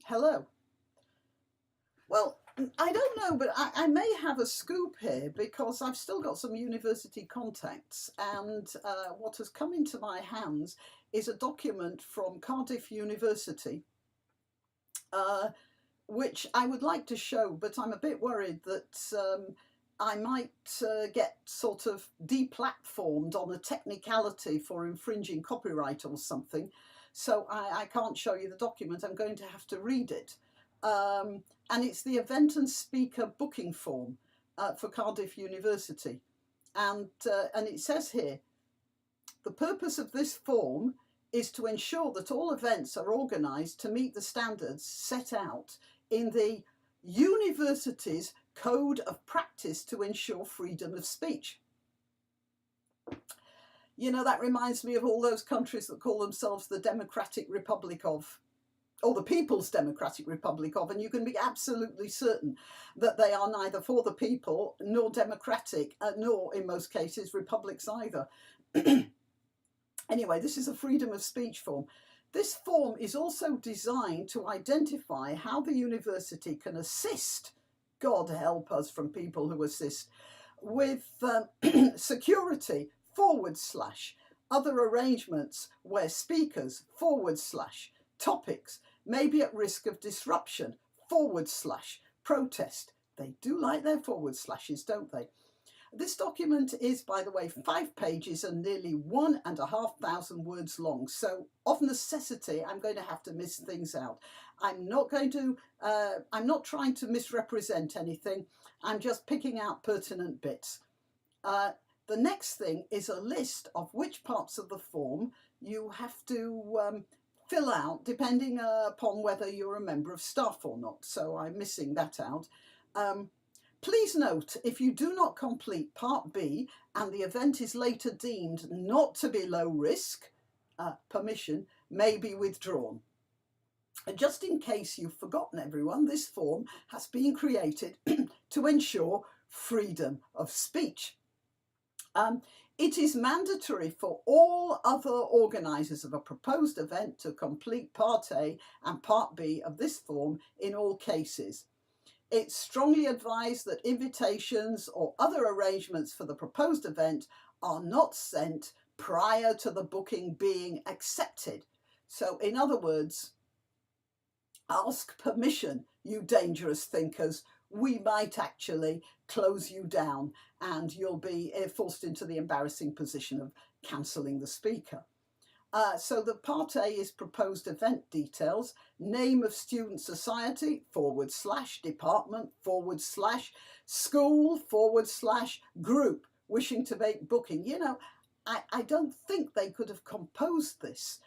Hello. Well, I don't know, but I may have a scoop here because I've still got some university contacts, and what has come into my hands is a document from Cardiff University, uh, which I would like to show, but I'm a bit worried that I might get sort of deplatformed on a technicality for infringing copyright or something. So I can't show you the document. I'm going to have to read it. And it's the event and speaker booking form for Cardiff University. And it says here, the purpose of this form is to ensure that all events are organised to meet the standards set out in the university's code of practice to ensure freedom of speech. You know, that reminds me of all those countries that call themselves the Democratic Republic of, or the People's Democratic Republic of, and you can be absolutely certain that they are neither for the people nor democratic, nor in most cases republics either. Anyway, this is a freedom of speech form. This form is also designed to identify how the university can assist, God help us from people who assist, with security / other arrangements where speakers / topics may be at risk of disruption / protest. They do like their /, don't they? This document is, by the way, 5 pages and nearly 1,500 words long. So of necessity, I'm going to have to miss things out. I'm not trying to misrepresent anything. I'm just picking out pertinent bits. The next thing is a list of which parts of the form you have to fill out depending upon whether you're a member of staff or not. So I'm missing that out. Please note, if you do not complete Part B and the event is later deemed not to be low risk, permission may be withdrawn. And just in case you've forgotten, everyone, this form has been created to ensure freedom of speech. It is mandatory for all other organisers of a proposed event to complete Part A and Part B of this form in all cases. It's strongly advised that invitations or other arrangements for the proposed event are not sent prior to the booking being accepted. So, in other words, ask permission, you dangerous thinkers. We might actually close you down and you'll be forced into the embarrassing position of cancelling the speaker. So the Part A is proposed event details, name of student society / department / school / group wishing to make booking. You know, I don't think they could have composed this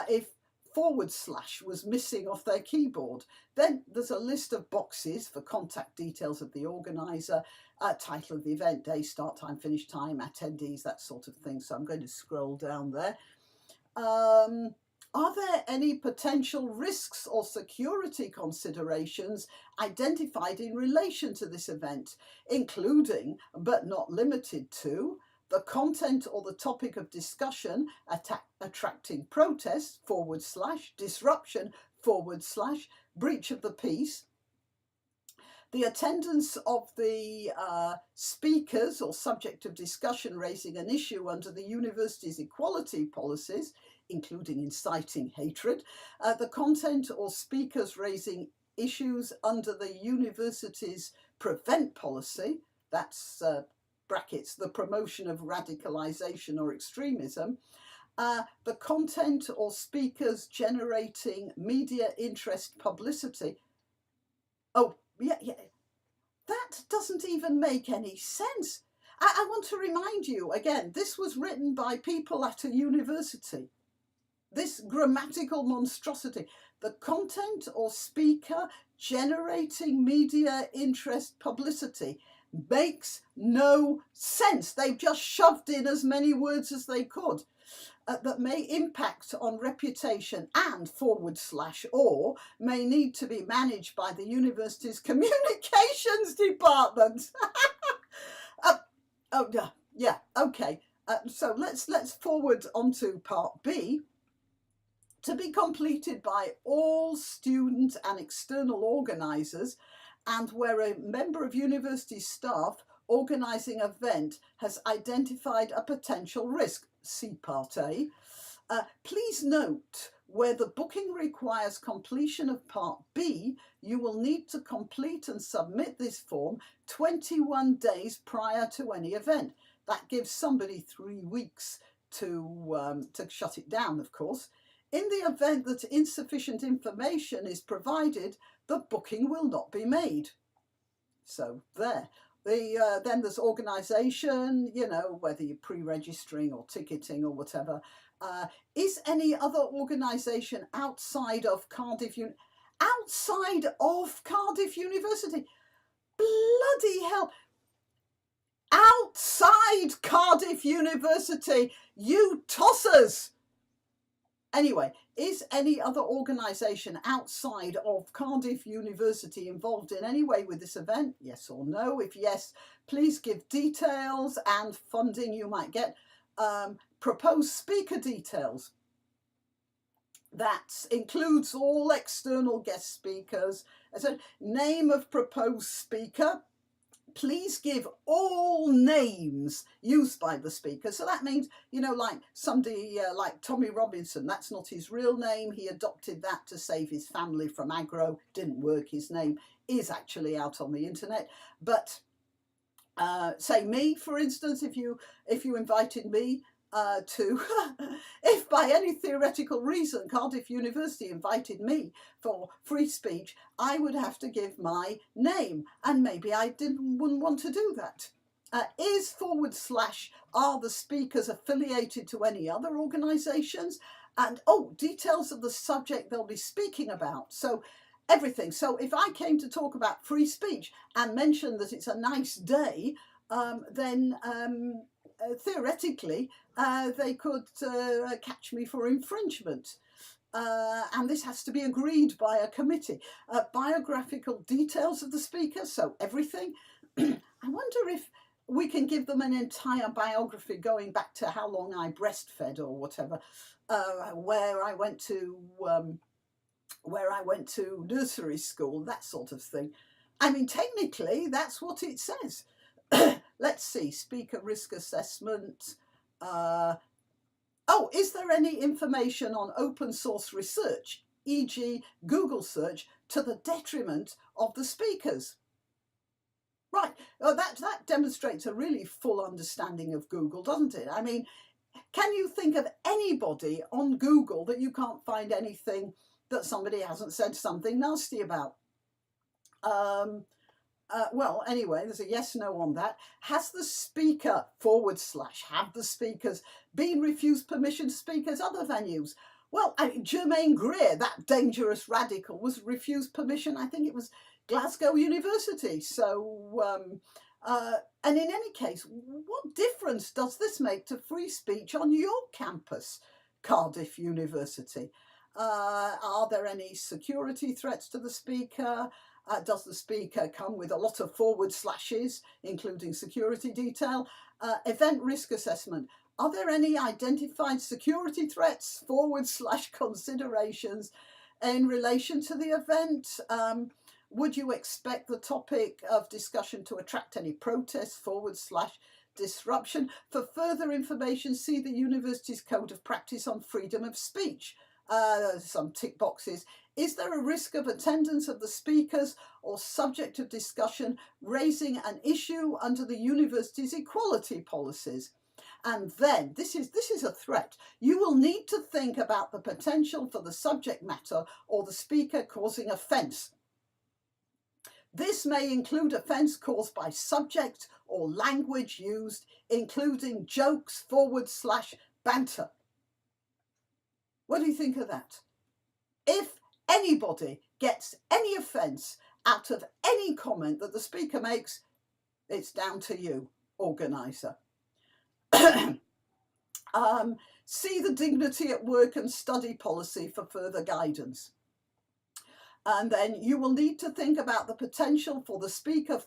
if / was missing off their keyboard. Then there's a list of boxes for contact details of the organiser, title of the event, day, start time, finish time, attendees, that sort of thing. So I'm going to scroll down there. Are there any potential risks or security considerations identified in relation to this event, including but not limited to the content or the topic of discussion attracting protest / disruption / breach of the peace, the attendance of the speakers or subject of discussion raising an issue under the university's equality policies, including inciting hatred, the content or speakers raising issues under the university's prevent policy, that's brackets, the promotion of radicalisation or extremism, the content or speakers generating media interest publicity. Oh, yeah, that doesn't even make any sense. I want to remind you, again, this was written by people at a university. This grammatical monstrosity, the content or speaker generating media interest publicity, makes no sense. They've just shoved in as many words as they could that may impact on reputation and / or may need to be managed by the university's communications department. Yeah, okay. So let's forward on to Part B. to be completed by all student and external organisers, and where a member of university staff organising an event has identified a potential risk. See Part A. Please note, where the booking requires completion of Part B, you will need to complete and submit this form 21 days prior to any event. That gives somebody 3 weeks to shut it down, of course. In the event that insufficient information is provided, the booking will not be made. So there. Then there's organisation, you know, whether you're pre-registering or ticketing or whatever. Is any other organisation outside of Cardiff University? Bloody hell! Outside Cardiff University, you tossers! Anyway, is any other organisation outside of Cardiff University involved in any way with this event? Yes or no? If yes, please give details and funding you might get. Proposed speaker details. That includes all external guest speakers. So, name of proposed speaker. Please give all names used by the speaker. So that means, you know, like somebody like Tommy Robinson, that's not his real name. He adopted that to save his family from aggro. Didn't work. His name is actually out on the internet. But say me, for instance, if you invited me to, if by any theoretical reason Cardiff University invited me for free speech, I would have to give my name, and maybe I wouldn't want to do that. Is / are the speakers affiliated to any other organisations? And details of the subject they'll be speaking about. So everything. So if I came to talk about free speech and mentioned that it's a nice day, then theoretically they could catch me for infringement. And this has to be agreed by a committee. Biographical details of the speaker, so everything. I wonder if we can give them an entire biography going back to how long I breastfed or whatever, where I went to nursery school, that sort of thing. I mean, technically, that's what it says. Let's see, speaker risk assessment. Is there any information on open source research, e.g. Google search, to the detriment of the speakers? Right, that demonstrates a really full understanding of Google, doesn't it? I mean, can you think of anybody on Google that you can't find anything that somebody hasn't said something nasty about? Well, anyway, there's a yes/no on that. Has the speaker / have the speakers been refused permission to speak at other venues? Well, Germaine Greer, that dangerous radical, was refused permission. I think it was Glasgow University. So, and in any case, what difference does this make to free speech on your campus, Cardiff University? Are there any security threats to the speaker? Does the speaker come with a lot of /, including security detail? Event risk assessment. Are there any identified security threats / considerations in relation to the event? Would you expect the topic of discussion to attract any protests / disruption? For further information, see the university's Code of Practice on Freedom of Speech. Some tick boxes. Is there a risk of attendance of the speakers or subject of discussion raising an issue under the university's equality policies? And then, this is a threat. You will need to think about the potential for the subject matter or the speaker causing offence. This may include offence caused by subject or language used, including jokes / banter. What do you think of that? If anybody gets any offence out of any comment that the speaker makes, it's down to you, organiser. See the dignity at work and study policy for further guidance. And then you will need to think about the potential for the speaker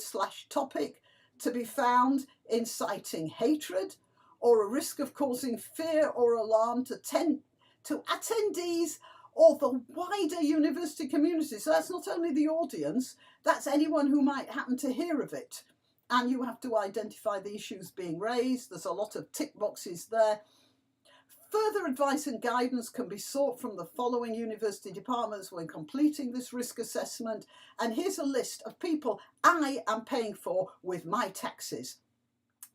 / topic to be found inciting hatred or a risk of causing fear or alarm to to attendees or the wider university community. So that's not only the audience, that's anyone who might happen to hear of it. And you have to identify the issues being raised. There's a lot of tick boxes there. Further advice and guidance can be sought from the following university departments when completing this risk assessment. And here's a list of people I am paying for with my taxes.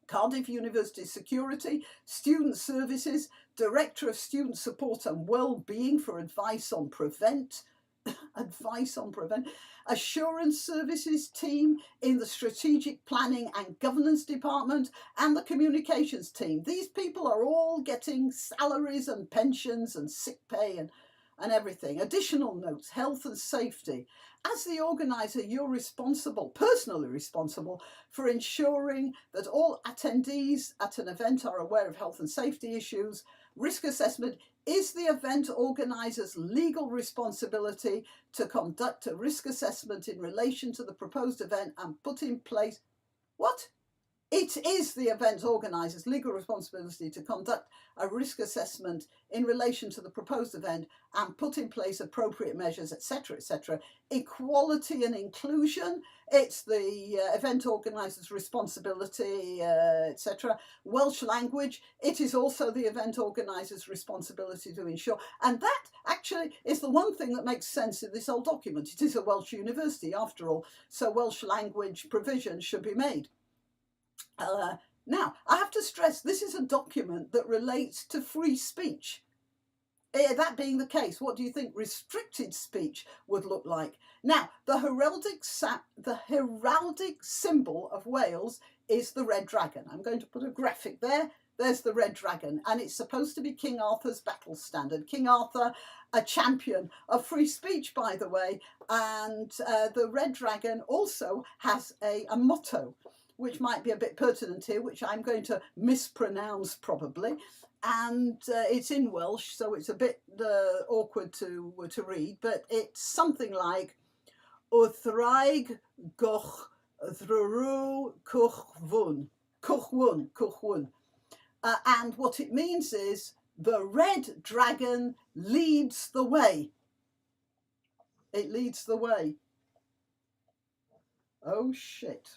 Cardiff University Security, Student Services, Director of Student Support and Wellbeing for advice on prevent, Assurance Services team in the Strategic Planning and Governance Department, and the Communications team. These people are all getting salaries and pensions and sick pay and everything. Additional notes: health and safety. As the organiser, you're responsible, personally responsible, for ensuring that all attendees at an event are aware of health and safety issues. Risk assessment is the event organiser's legal responsibility to conduct a risk assessment in relation to the proposed event and put in place... What? It is the event organiser's legal responsibility to conduct a risk assessment in relation to the proposed event and put in place appropriate measures, etc., etc. Equality and inclusion, it's the event organiser's responsibility, etc. Welsh language, it is also the event organiser's responsibility to ensure. And that actually is the one thing that makes sense in this whole document. It is a Welsh university after all, so Welsh language provision should be made. Now, I have to stress, this is a document that relates to free speech. That being the case, what do you think restricted speech would look like? Now, the heraldic symbol of Wales is the red dragon. I'm going to put a graphic there. There's the red dragon, and it's supposed to be King Arthur's battle standard. King Arthur, a champion of free speech, by the way, and the red dragon also has a motto, which might be a bit pertinent here, which I'm going to mispronounce probably. And it's in Welsh, so it's a bit awkward to read, but it's something like Wthraig goch ddrw cwchwn. Cwchwn. And what it means is the red dragon leads the way. It leads the way. Oh shit.